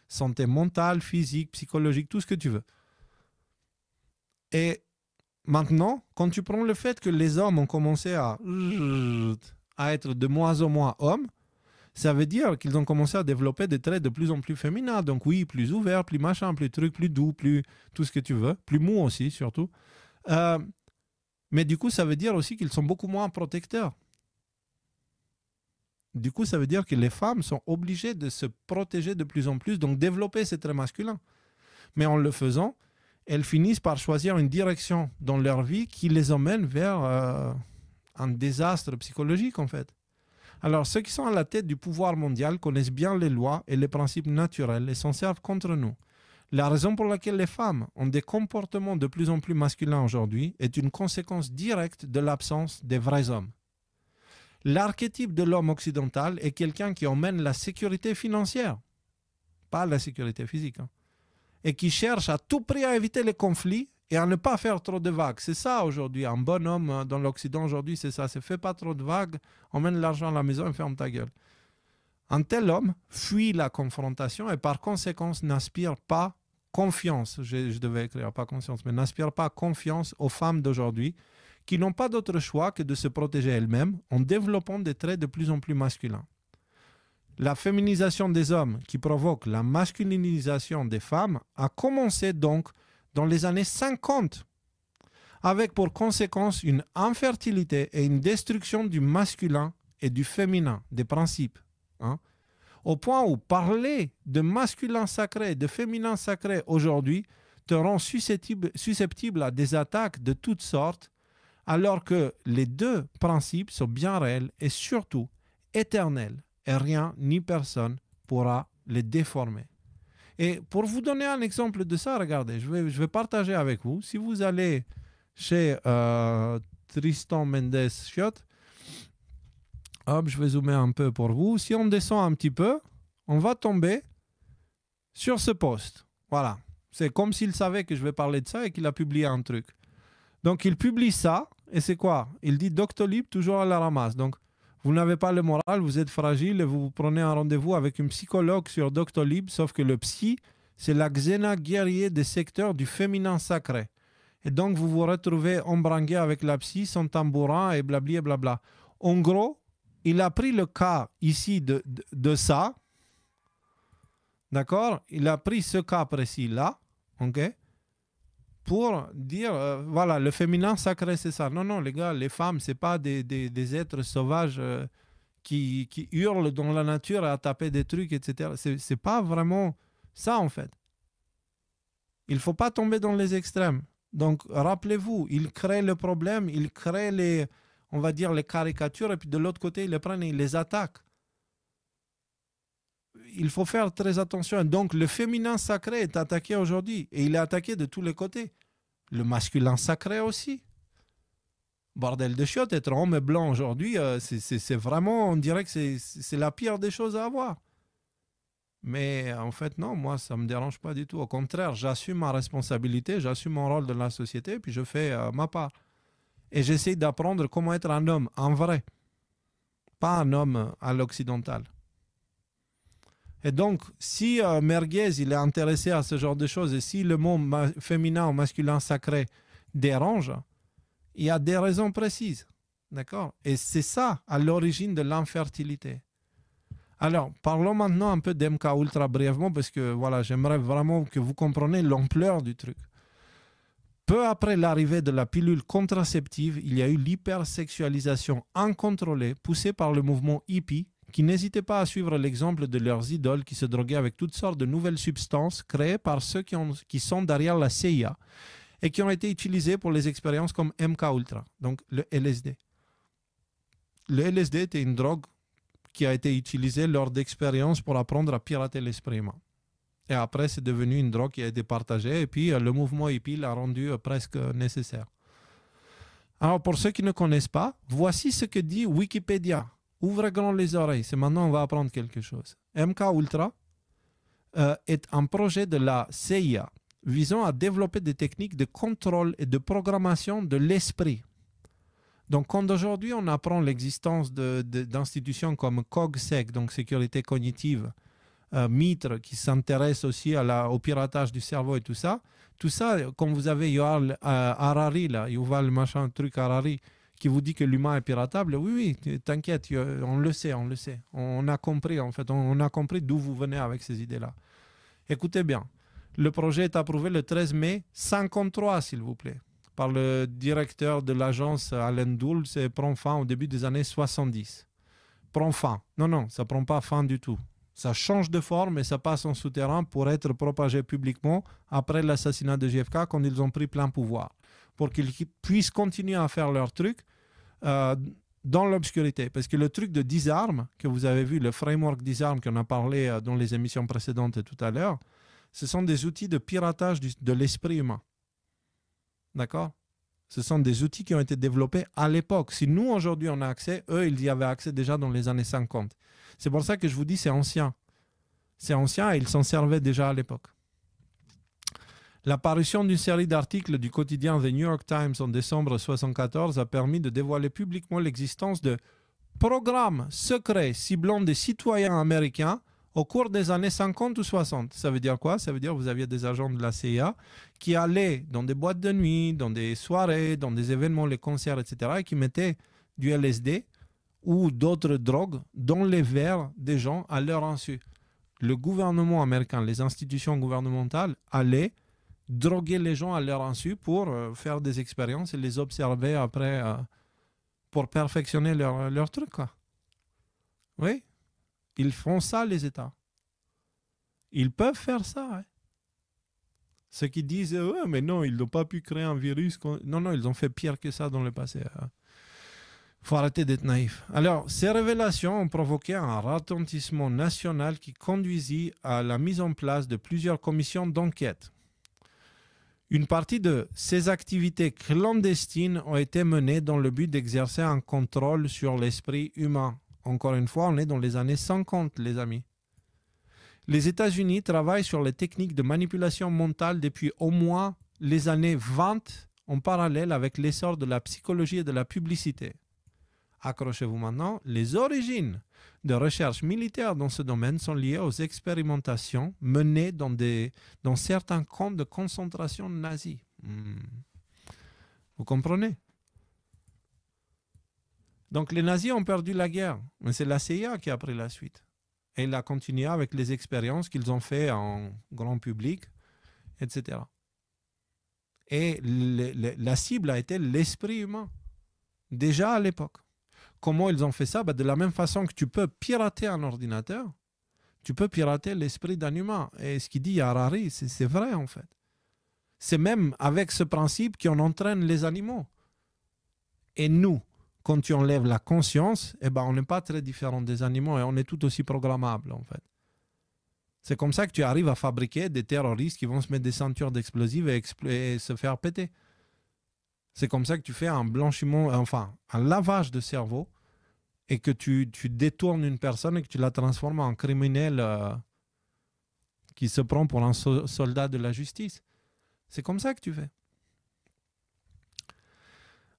[SPEAKER 1] Santé mentale, physique, psychologique, tout ce que tu veux. Et maintenant, quand tu prends le fait que les hommes ont commencé à être de moins en moins hommes, ça veut dire qu'ils ont commencé à développer des traits de plus en plus féminins. Donc oui, plus ouverts, plus machin, plus truc, plus doux, plus tout ce que tu veux, plus mou aussi surtout. Mais du coup, ça veut dire aussi qu'ils sont beaucoup moins protecteurs. Du coup, ça veut dire que les femmes sont obligées de se protéger de plus en plus, donc développer ces traits masculins. Mais en le faisant, elles finissent par choisir une direction dans leur vie qui les emmène vers un désastre psychologique, en fait. Alors, ceux qui sont à la tête du pouvoir mondial connaissent bien les lois et les principes naturels et s'en servent contre nous. La raison pour laquelle les femmes ont des comportements de plus en plus masculins aujourd'hui est une conséquence directe de l'absence des vrais hommes. L'archétype de l'homme occidental est quelqu'un qui emmène la sécurité financière, pas la sécurité physique, et qui cherche à tout prix à éviter les conflits et à ne pas faire trop de vagues. C'est ça aujourd'hui, un bon homme dans l'Occident aujourd'hui, c'est ça, c'est fais pas trop de vagues, emmène l'argent à la maison et ferme ta gueule. Un tel homme fuit la confrontation et par conséquent n'aspire pas confiance, je devais écrire pas conscience, mais n'aspire pas confiance aux femmes d'aujourd'hui qui n'ont pas d'autre choix que de se protéger elles-mêmes en développant des traits de plus en plus masculins. La féminisation des hommes qui provoque la masculinisation des femmes a commencé donc dans les années 50, avec pour conséquence une infertilité et une destruction du masculin et du féminin, des principes. Au point où parler de masculin sacré, de féminin sacré aujourd'hui te rend susceptible à des attaques de toutes sortes, alors que les deux principes sont bien réels et surtout éternels, et rien ni personne pourra les déformer. Et pour vous donner un exemple de ça, regardez, je vais partager avec vous. Si vous allez chez Tristan Mendes Chiot, hop, je vais zoomer un peu pour vous. Si on descend un petit peu, on va tomber sur ce post. Voilà. C'est comme s'il savait que je vais parler de ça et qu'il a publié un truc. Donc, il publie ça, et c'est quoi? Il dit Doctolib toujours à la ramasse. Donc, vous n'avez pas le moral, vous êtes fragile et vous prenez un rendez-vous avec une psychologue sur Doctolib, sauf que le psy, c'est la Xena guerrier des secteurs du féminin sacré. Et donc, vous vous retrouvez embringué avec la psy, son tambourin et blabli et blabla. En gros, il a pris le cas ici de ça, d'accord? Il a pris ce cas précis-là, ok? Pour dire, voilà, le féminin sacré, c'est ça. Non, les gars, les femmes, ce n'est pas des êtres sauvages qui hurlent dans la nature à taper des trucs, etc. Ce n'est pas vraiment ça, en fait. Il ne faut pas tomber dans les extrêmes. Donc, rappelez-vous, ils créent le problème, ils créent les caricatures, et puis de l'autre côté, ils les prennent et ils les attaquent. Il faut faire très attention. Donc, le féminin sacré est attaqué aujourd'hui. Et il est attaqué de tous les côtés. Le masculin sacré aussi. Bordel de chiottes, être homme et blanc aujourd'hui, c'est vraiment, on dirait que c'est la pire des choses à avoir. Mais en fait, non, moi, ça ne me dérange pas du tout. Au contraire, j'assume ma responsabilité, j'assume mon rôle dans la société, puis je fais ma part. Et j'essaie d'apprendre comment être un homme, en vrai. Pas un homme à l'occidental. Et donc, si Merguez il est intéressé à ce genre de choses, et si le mot féminin ou masculin sacré dérange, il y a des raisons précises. D'accord? Et c'est ça à l'origine de l'infertilité. Alors, parlons maintenant un peu d'MK Ultra brièvement, parce que voilà, j'aimerais vraiment que vous compreniez l'ampleur du truc. Peu après l'arrivée de la pilule contraceptive, il y a eu l'hypersexualisation incontrôlée poussée par le mouvement hippie, qui n'hésitaient pas à suivre l'exemple de leurs idoles qui se droguaient avec toutes sortes de nouvelles substances créées par ceux qui sont derrière la CIA et qui ont été utilisées pour les expériences comme MK Ultra, donc le LSD. Le LSD était une drogue qui a été utilisée lors d'expériences pour apprendre à pirater l'esprit humain. Et après, c'est devenu une drogue qui a été partagée et puis le mouvement hippie l'a rendu presque nécessaire. Alors, pour ceux qui ne connaissent pas, voici ce que dit Wikipédia Ouvrez grand les oreilles, c'est maintenant on va apprendre quelque chose. MK Ultra est un projet de la CIA visant à développer des techniques de contrôle et de programmation de l'esprit. Donc, quand aujourd'hui on apprend l'existence d'institutions comme COGSEC, donc sécurité cognitive, Mitre, qui s'intéresse aussi au piratage du cerveau et tout ça, comme vous avez Yuval Harari, là, Yuval machin truc Harari, qui vous dit que l'humain est piratable, oui, t'inquiète, on le sait. On a compris, en fait, on a compris d'où vous venez avec ces idées-là. Écoutez bien, le projet est approuvé le 13 mai 53, s'il vous plaît, par le directeur de l'agence Allen Dulles et prend fin au début des années 70. Prend fin. Non, ça ne prend pas fin du tout. Ça change de forme et ça passe en souterrain pour être propagé publiquement après l'assassinat de JFK quand ils ont pris plein pouvoir, pour qu'ils puissent continuer à faire leur truc dans l'obscurité. Parce que le truc de Disarm, que vous avez vu, le framework Disarm qu'on a parlé dans les émissions précédentes et tout à l'heure, ce sont des outils de piratage de l'esprit humain. D'accord ? Ce sont des outils qui ont été développés à l'époque. Si nous, aujourd'hui, on a accès, eux, ils y avaient accès déjà dans les années 50. C'est pour ça que je vous dis c'est ancien. C'est ancien et ils s'en servaient déjà à l'époque. L'apparition d'une série d'articles du quotidien The New York Times en décembre 1974 a permis de dévoiler publiquement l'existence de programmes secrets ciblant des citoyens américains au cours des années 50 ou 60. Ça veut dire quoi? Ça veut dire que vous aviez des agents de la CIA qui allaient dans des boîtes de nuit, dans des soirées, dans des événements, les concerts, etc. et qui mettaient du LSD ou d'autres drogues dans les verres des gens à leur insu. Le gouvernement américain, les institutions gouvernementales allaient droguer les gens à leur insu pour faire des expériences et les observer après pour perfectionner leur truc, quoi. Oui, ils font ça, les États. Ils peuvent faire ça. Hein. Ceux qui disent ouais, mais non, ils n'ont pas pu créer un virus. Non, ils ont fait pire que ça dans le passé. Il faut arrêter d'être naïf. Alors, ces révélations ont provoqué un retentissement national qui conduisit à la mise en place de plusieurs commissions d'enquête. Une partie de ces activités clandestines ont été menées dans le but d'exercer un contrôle sur l'esprit humain. Encore une fois, on est dans les années 50, les amis. Les États-Unis travaillent sur les techniques de manipulation mentale depuis au moins les années 20 en parallèle avec l'essor de la psychologie et de la publicité. Accrochez-vous maintenant, les origines de recherche militaire dans ce domaine sont liées aux expérimentations menées dans certains camps de concentration nazis. Vous comprenez? Donc les nazis ont perdu la guerre, mais c'est la CIA qui a pris la suite. Et il a continué avec les expériences qu'ils ont faites en grand public, etc. Et la cible a été l'esprit humain, déjà à l'époque. Comment ils ont fait ça? De la même façon que tu peux pirater un ordinateur, tu peux pirater l'esprit d'un humain. Et ce qu'il dit Harari, c'est vrai en fait. C'est même avec ce principe qu'on entraîne les animaux. Et nous, quand tu enlèves la conscience, on n'est pas très différent des animaux et on est tout aussi programmable en fait. C'est comme ça que tu arrives à fabriquer des terroristes qui vont se mettre des ceintures d'explosifs et se faire péter. C'est comme ça que tu fais un blanchiment, un lavage de cerveau et que tu détournes une personne et que tu la transformes en criminel qui se prend pour un soldat de la justice. C'est comme ça que tu fais.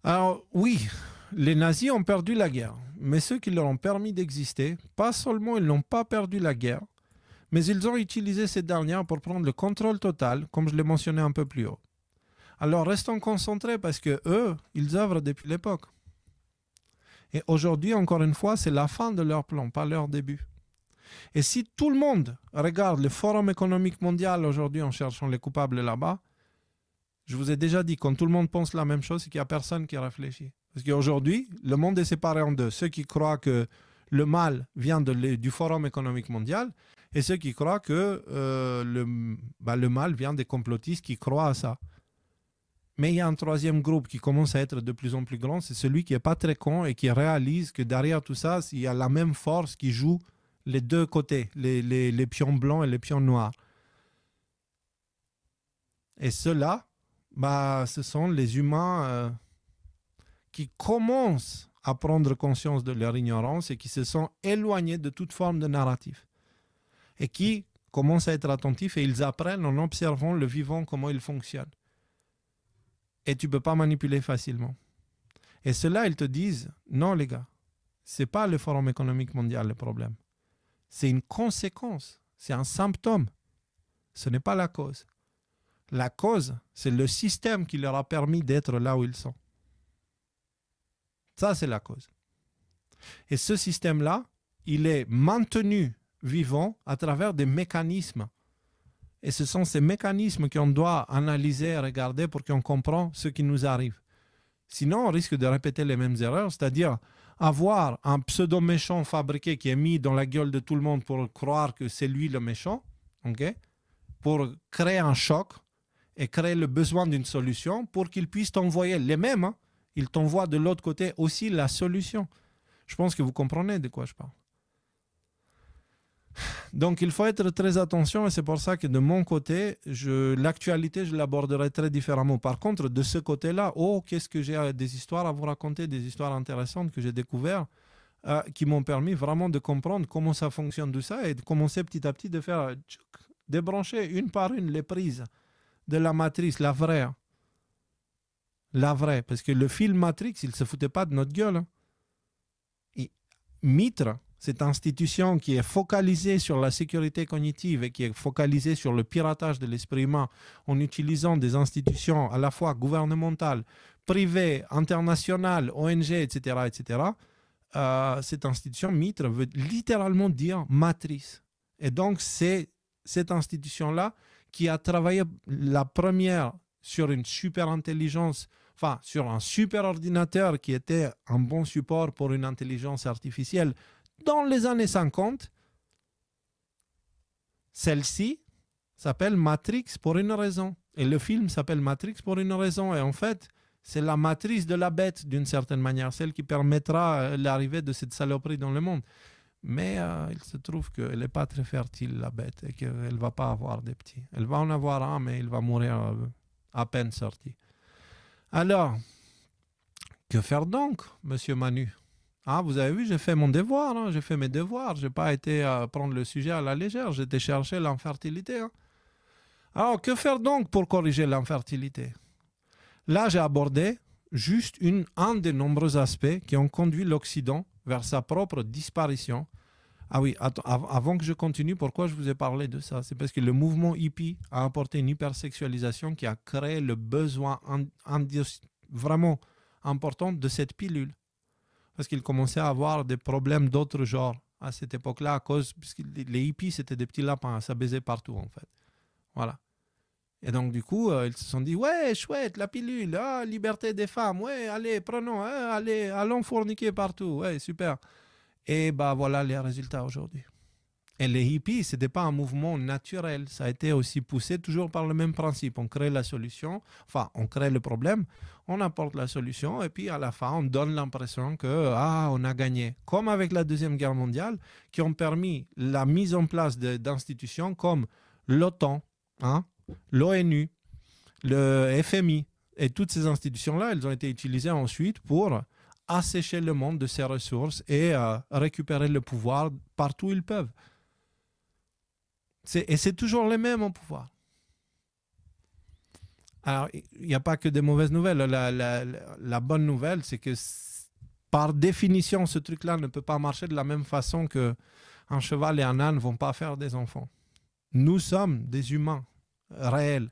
[SPEAKER 1] Alors oui, les nazis ont perdu la guerre, mais ceux qui leur ont permis d'exister, pas seulement ils n'ont pas perdu la guerre, mais ils ont utilisé ces dernières pour prendre le contrôle total, comme je l'ai mentionné un peu plus haut. Alors restons concentrés parce que eux, ils œuvrent depuis l'époque. Et aujourd'hui, encore une fois, c'est la fin de leur plan, pas leur début. Et si tout le monde regarde le Forum économique mondial aujourd'hui en cherchant les coupables là-bas, je vous ai déjà dit, quand tout le monde pense la même chose, c'est qu'il n'y a personne qui réfléchit. Parce qu'aujourd'hui, le monde est séparé en deux. Ceux qui croient que le mal vient du Forum économique mondial et ceux qui croient que le mal vient des complotistes qui croient à ça. Mais il y a un troisième groupe qui commence à être de plus en plus grand, c'est celui qui n'est pas très con et qui réalise que derrière tout ça, il y a la même force qui joue les deux côtés, les pions blancs et les pions noirs. Et ceux-là, ce sont les humains qui commencent à prendre conscience de leur ignorance et qui se sont éloignés de toute forme de narratif. Et qui commencent à être attentifs et ils apprennent en observant le vivant, comment il fonctionne. Et tu ne peux pas manipuler facilement. Et ceux-là, ils te disent, non les gars, ce n'est pas le Forum économique mondial le problème. C'est une conséquence, c'est un symptôme. Ce n'est pas la cause. La cause, c'est le système qui leur a permis d'être là où ils sont. Ça, c'est la cause. Et ce système-là, il est maintenu vivant à travers des mécanismes. Et ce sont ces mécanismes qu'on doit analyser et regarder pour qu'on comprenne ce qui nous arrive. Sinon, on risque de répéter les mêmes erreurs, c'est-à-dire avoir un pseudo-méchant fabriqué qui est mis dans la gueule de tout le monde pour croire que c'est lui le méchant, okay? Pour créer un choc et créer le besoin d'une solution pour qu'ils puissent t'envoyer les mêmes. Hein, ils t'envoient de l'autre côté aussi la solution. Je pense que vous comprenez de quoi je parle. Donc, il faut être très attention et c'est pour ça que de mon côté, l'actualité, je l'aborderai très différemment. Par contre, de ce côté-là, qu'est-ce que j'ai des histoires à vous raconter, des histoires intéressantes que j'ai découvertes qui m'ont permis vraiment de comprendre comment ça fonctionne tout ça et de commencer petit à petit de faire débrancher une par une les prises de la matrice, la vraie. La vraie, parce que le film Matrix, il ne se foutait pas de notre gueule. Hein. Et Mitre, cette institution qui est focalisée sur la sécurité cognitive et qui est focalisée sur le piratage de l'esprit humain en utilisant des institutions à la fois gouvernementales, privées, internationales, ONG, etc., cette institution Mitre veut littéralement dire matrice. Et donc, c'est cette institution-là qui a travaillé la première sur une super intelligence, enfin, sur un super ordinateur qui était un bon support pour une intelligence artificielle dans les années 50. Celle-ci s'appelle Matrix pour une raison. Et le film s'appelle Matrix pour une raison. Et en fait, c'est la matrice de la bête d'une certaine manière, celle qui permettra l'arrivée de cette saloperie dans le monde. Mais il se trouve qu'elle n'est pas très fertile, la bête, et qu'elle ne va pas avoir des petits. Elle va en avoir un, mais il va mourir à peine sorti. Alors, que faire donc, monsieur Manu? Ah, vous avez vu, j'ai fait mon devoir, hein, j'ai fait mes devoirs. Je n'ai pas été prendre le sujet à la légère, j'ai été chercher l'infertilité. Hein. Alors, que faire donc pour corriger l'infertilité? Là, j'ai abordé juste un des nombreux aspects qui ont conduit l'Occident vers sa propre disparition. Ah oui, avant que je continue, pourquoi je vous ai parlé de ça? C'est parce que le mouvement hippie a apporté une hypersexualisation qui a créé le besoin vraiment important de cette pilule. Parce qu'ils commençaient à avoir des problèmes d'autres genres à cette époque-là, parce que les hippies, c'était des petits lapins, ça baisait partout en fait. Voilà. Et donc du coup, ils se sont dit, ouais, chouette, la pilule, liberté des femmes, ouais, allez, prenons, allez, allons fourniquer partout, ouais, super. Et voilà les résultats aujourd'hui. Et les hippies, ce n'était pas un mouvement naturel, ça a été aussi poussé toujours par le même principe. On crée la solution, enfin, on crée le problème, on apporte la solution, et puis à la fin, on donne l'impression que, on a gagné. Comme avec la Deuxième Guerre mondiale, qui ont permis la mise en place d'institutions comme l'OTAN, hein, l'ONU, le FMI, et toutes ces institutions-là, elles ont été utilisées ensuite pour assécher le monde de ses ressources et récupérer le pouvoir partout où ils peuvent. Et c'est toujours les mêmes au pouvoir. Alors, il n'y a pas que des mauvaises nouvelles. La bonne nouvelle, c'est que par définition, ce truc-là ne peut pas marcher de la même façon qu'un cheval et un âne ne vont pas faire des enfants. Nous sommes des humains réels.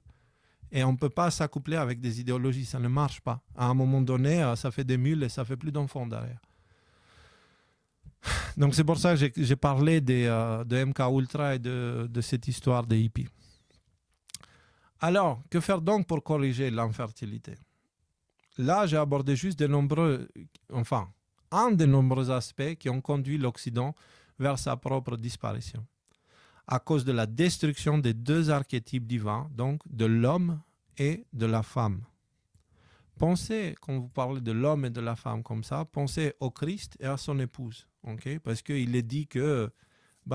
[SPEAKER 1] Et on ne peut pas s'accoupler avec des idéologies. Ça ne marche pas. À un moment donné, ça fait des mules et ça ne fait plus d'enfants derrière. Donc c'est pour ça que j'ai parlé de MK Ultra et de cette histoire des hippies. Alors, que faire donc pour corriger l'infertilité? Là, j'ai abordé juste un des nombreux aspects qui ont conduit l'Occident vers sa propre disparition. À cause de la destruction des deux archétypes divins, donc de l'homme et de la femme. Pensez, quand vous parlez de l'homme et de la femme comme ça, pensez au Christ et à son épouse. Okay? Parce qu'il est dit que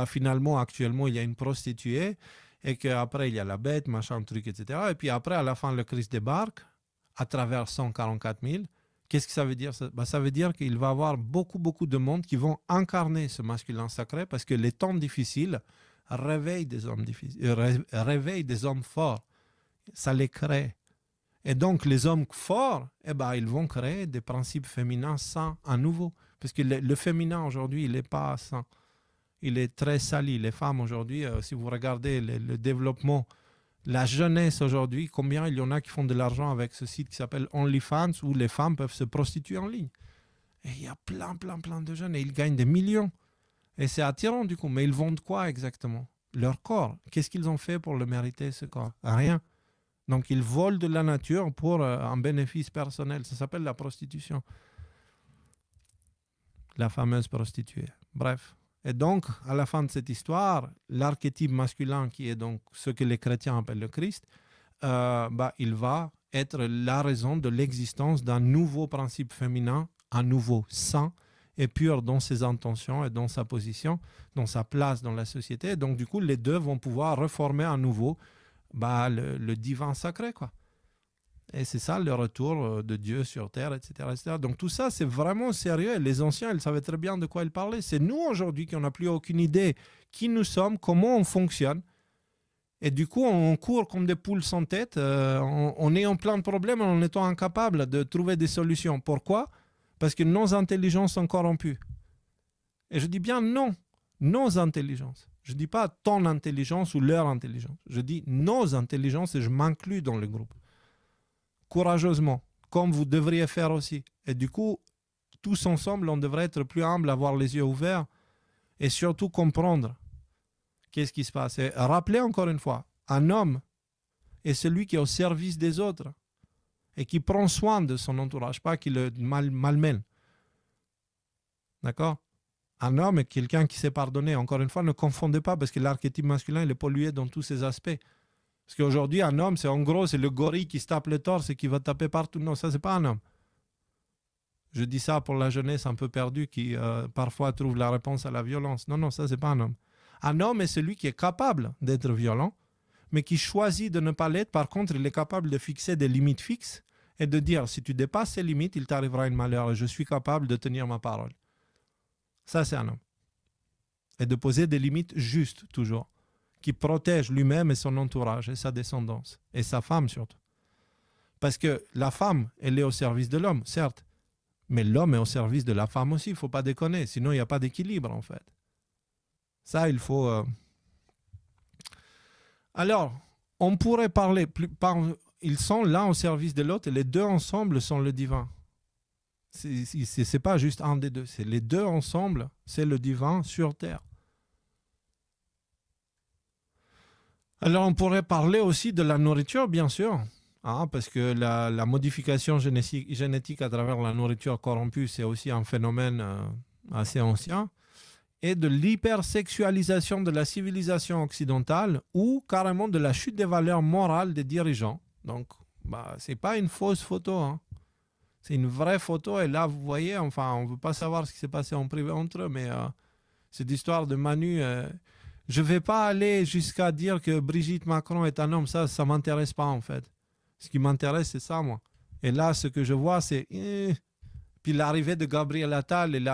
[SPEAKER 1] finalement, actuellement, il y a une prostituée et qu'après, il y a la bête, machin, truc, etc. Et puis après, à la fin, le Christ débarque à travers 144 000 Qu'est-ce que ça veut dire? Ça veut dire qu'il va y avoir beaucoup de monde qui vont incarner ce masculin sacré parce que les temps difficiles réveillent des hommes réveillent des hommes forts. Ça les crée. Et donc, les hommes forts, ils vont créer des principes féminins sains à nouveau. Parce que le féminin aujourd'hui, il n'est pas sain. Il est très sali. Les femmes aujourd'hui, si vous regardez le développement, la jeunesse aujourd'hui, combien il y en a qui font de l'argent avec ce site qui s'appelle OnlyFans où les femmes peuvent se prostituer en ligne. Et il y a plein de jeunes et ils gagnent des millions. Et c'est attirant du coup. Mais ils vendent quoi exactement? Leur corps. Qu'est-ce qu'ils ont fait pour le mériter, ce corps? Rien. Donc ils volent de la nature pour un bénéfice personnel. Ça s'appelle la prostitution. La fameuse prostituée. Bref. Et donc, à la fin de cette histoire, l'archétype masculin, qui est donc ce que les chrétiens appellent le Christ, il va être la raison de l'existence d'un nouveau principe féminin, un nouveau saint et pur dans ses intentions et dans sa position, dans sa place dans la société. Et donc, du coup, les deux vont pouvoir reformer à nouveau le divin sacré, quoi. Et c'est ça le retour de Dieu sur terre, etc., etc. Donc tout ça, c'est vraiment sérieux. Et les anciens, ils savaient très bien de quoi ils parlaient. C'est nous aujourd'hui qui n'avons plus aucune idée qui nous sommes, comment on fonctionne. Et du coup, on court comme des poules sans tête, en ayant plein de problèmes, en étant incapable de trouver des solutions. Pourquoi? Parce que nos intelligences sont corrompues. Et je dis bien non, nos intelligences. Je ne dis pas ton intelligence ou leur intelligence. Je dis nos intelligences et je m'inclus dans le groupe. Courageusement, comme vous devriez faire aussi. Et du coup, tous ensemble, on devrait être plus humble, avoir les yeux ouverts et surtout comprendre qu'est-ce qui se passe. Et rappelez encore une fois, un homme est celui qui est au service des autres et qui prend soin de son entourage, pas qui le malmène. D'accord? Un homme est quelqu'un qui sait pardonner. Encore une fois, ne confondez pas parce que l'archétype masculin il est pollué dans tous ses aspects. Parce qu'aujourd'hui, un homme, c'est en gros, c'est le gorille qui se tape le torse et qui va taper partout. Non, ça, c'est pas un homme. Je dis ça pour la jeunesse un peu perdue qui parfois trouve la réponse à la violence. Non, ça, c'est pas un homme. Un homme est celui qui est capable d'être violent, mais qui choisit de ne pas l'être. Par contre, il est capable de fixer des limites fixes et de dire, si tu dépasses ces limites, il t'arrivera un malheur et je suis capable de tenir ma parole. Ça, c'est un homme. Et de poser des limites justes, toujours, qui protège lui-même et son entourage et sa descendance, et sa femme surtout. Parce que la femme, elle est au service de l'homme, certes, mais l'homme est au service de la femme aussi, il ne faut pas déconner, sinon il n'y a pas d'équilibre en fait. Ça, il faut... Alors, on pourrait parler, ils sont l'un au service de l'autre et les deux ensemble sont le divin. Ce n'est pas juste un des deux, c'est les deux ensemble, c'est le divin sur terre. Alors, on pourrait parler aussi de la nourriture, bien sûr, parce que la modification génétique à travers la nourriture corrompue, c'est aussi un phénomène assez ancien, et de l'hypersexualisation de la civilisation occidentale ou carrément de la chute des valeurs morales des dirigeants. Donc, ce n'est pas une fausse photo, c'est une vraie photo, et là, vous voyez, enfin, on ne veut pas savoir ce qui s'est passé en privé entre eux, mais cette histoire de Manu... je ne vais pas aller jusqu'à dire que Brigitte Macron est un homme. Ça ne m'intéresse pas, en fait. Ce qui m'intéresse, c'est ça, moi. Et là, ce que je vois, c'est... Puis l'arrivée de Gabriel Attal et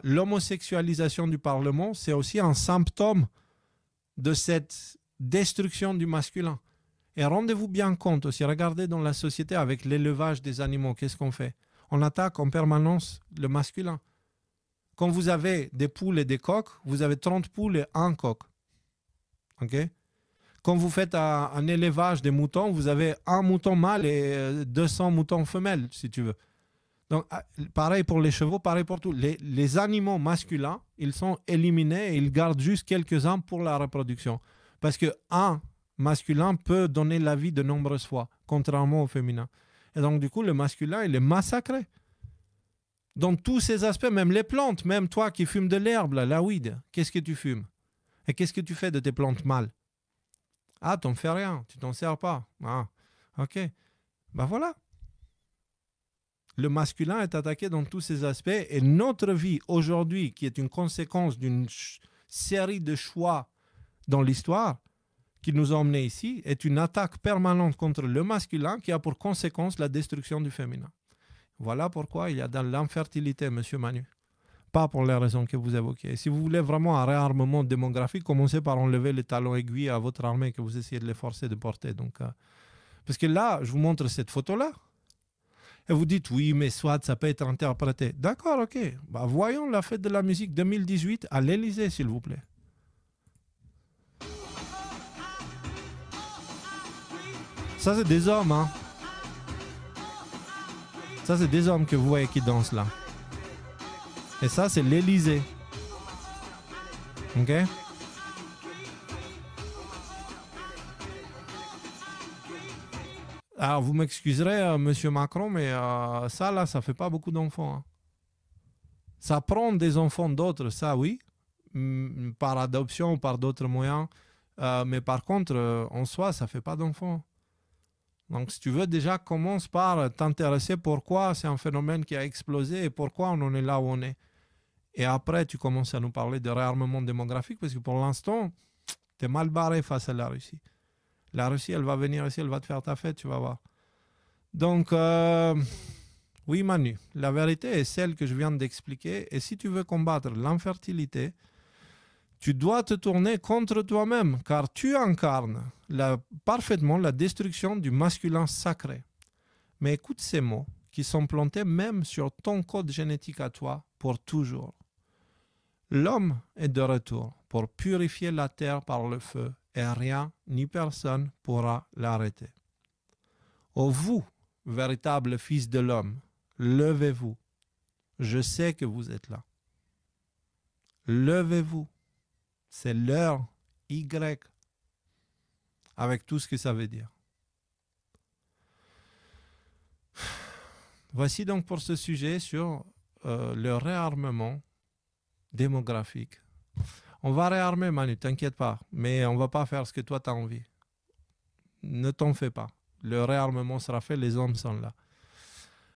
[SPEAKER 1] l'homosexualisation du Parlement, c'est aussi un symptôme de cette destruction du masculin. Et rendez-vous bien compte aussi, regardez dans la société avec l'élevage des animaux, qu'est-ce qu'on fait? On attaque en permanence le masculin. Quand vous avez des poules et des coqs, vous avez 30 poules et un coq. Okay? Quand vous faites un élevage des moutons, vous avez un mouton mâle et 200 moutons femelles, si tu veux. Donc, pareil pour les chevaux, pareil pour tout. Les animaux masculins, ils sont éliminés et ils gardent juste quelques-uns pour la reproduction. Parce qu'un masculin peut donner la vie de nombreuses fois, contrairement au féminin. Et donc, du coup, le masculin, il est massacré. Dans tous ces aspects, même les plantes, même toi qui fumes de l'herbe, la weed, qu'est-ce que tu fumes? Et qu'est-ce que tu fais de tes plantes mâles? Ah, tu n'en fais rien, tu t'en sers pas. Ah, ok. Voilà. Le masculin est attaqué dans tous ces aspects et notre vie aujourd'hui, qui est une conséquence d'une série de choix dans l'histoire qui nous ont emmenés ici, est une attaque permanente contre le masculin qui a pour conséquence la destruction du féminin. Voilà pourquoi il y a dans l'infertilité, monsieur Manu. Pas pour les raisons que vous évoquez. Si vous voulez vraiment un réarmement démographique, commencez par enlever les talons aiguilles à votre armée que vous essayez de les forcer de porter. Donc, parce que là, je vous montre cette photo-là. Et vous dites, oui, mais soit ça peut être interprété. D'accord, ok. Bah, voyons la fête de la musique 2018 à l'Élysée, s'il vous plaît. Ça, c'est des hommes, hein. Ça, c'est des hommes que vous voyez qui dansent là. Et ça, c'est l'Élysée. Ok? Alors, vous m'excuserez, monsieur Macron, mais ça, là, ça fait pas beaucoup d'enfants. Hein. Ça prend des enfants d'autres, ça, oui, par adoption ou par d'autres moyens. Mais par contre, en soi, ça fait pas d'enfants. Donc, si tu veux, déjà, commence par t'intéresser pourquoi c'est un phénomène qui a explosé et pourquoi on en est là où on est. Et après, tu commences à nous parler de réarmement démographique parce que pour l'instant, tu es mal barré face à la Russie. La Russie, elle va venir ici, elle va te faire ta fête, tu vas voir. Donc, oui, Manu, la vérité est celle que je viens d'expliquer. Et si tu veux combattre l'infertilité, tu dois te tourner contre toi-même, car tu incarnes parfaitement la destruction du masculin sacré. Mais écoute ces mots qui sont plantés même sur ton code génétique à toi pour toujours. L'homme est de retour pour purifier la terre par le feu et rien ni personne pourra l'arrêter. Ô vous, véritable fils de l'homme, levez-vous. Je sais que vous êtes là. Levez-vous. C'est l'heure Y, avec tout ce que ça veut dire. Voici donc pour ce sujet sur le réarmement démographique. On va réarmer, Manu, t'inquiète pas, mais on va pas faire ce que toi tu as envie. Ne t'en fais pas. Le réarmement sera fait, les hommes sont là.